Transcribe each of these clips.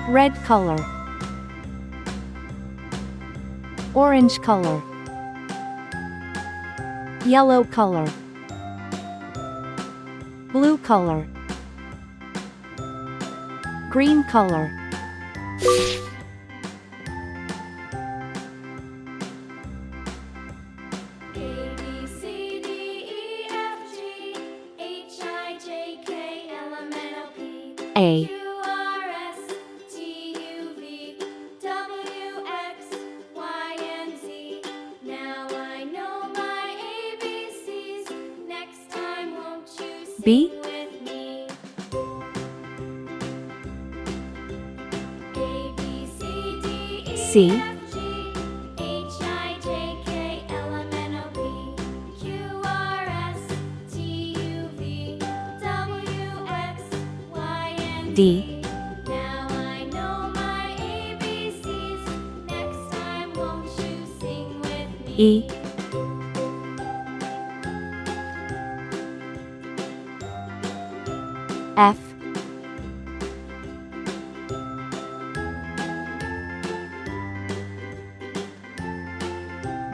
red color, orange color, yellow color, blue color, green color. A, B, C, D, Now I know my ABCs. Next time, won't you sing with me? E, F,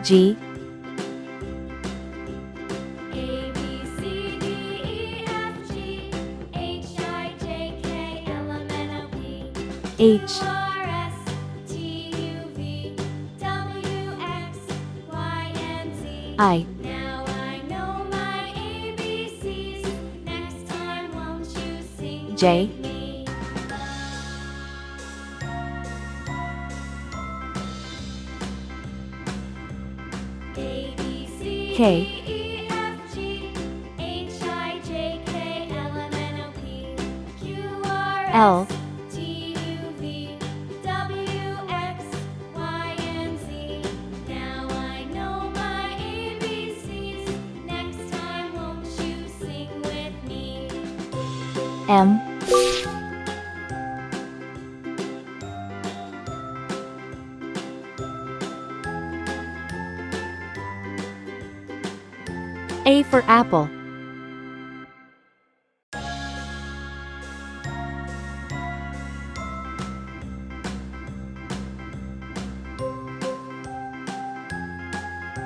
G, A B C D E F G H I J K L M N O P H, Q R S T U V W X Y and Z. I, Now I know my ABCs. Next time, won't you sing J, with me? A B C K, D E F G H I J K L M N O P Q R L, S T U V W X Y and Z. Now I know my ABCs. Next time, won't you sing with me? M, A for apple,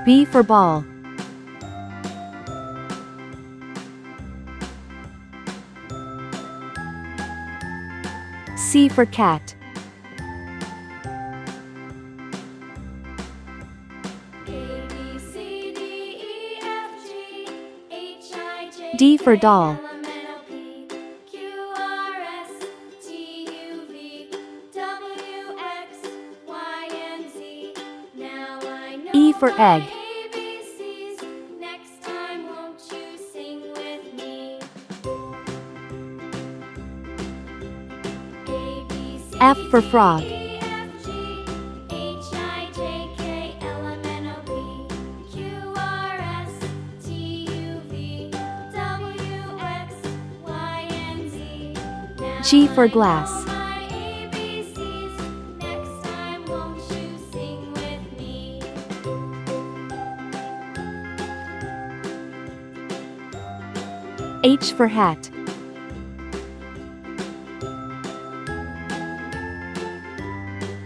B for ball, C for cat, A B C D E F G H I J D for doll, L M N O P Q R S T U V W X Y and Z. Now I know E for egg, my ABCs. Next time, won't you sing with me? A B C F for frog, D E F G H I J K L M N O P Q R S T U V W X Y and Z. Now G for I glass, know my ABCs. Next time, won't you sing with me? H for hat,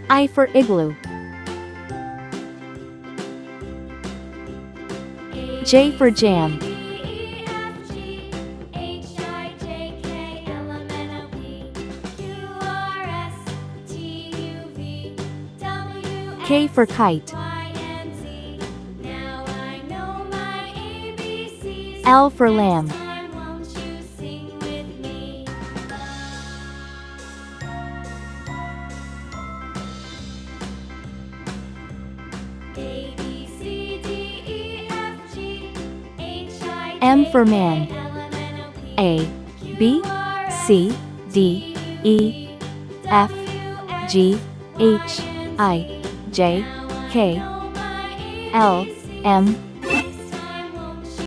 I for igloo, J for jam, K for kite, L for lamb, M for man, A, B, C, D, E, F, G, H, I, J, K, L, M,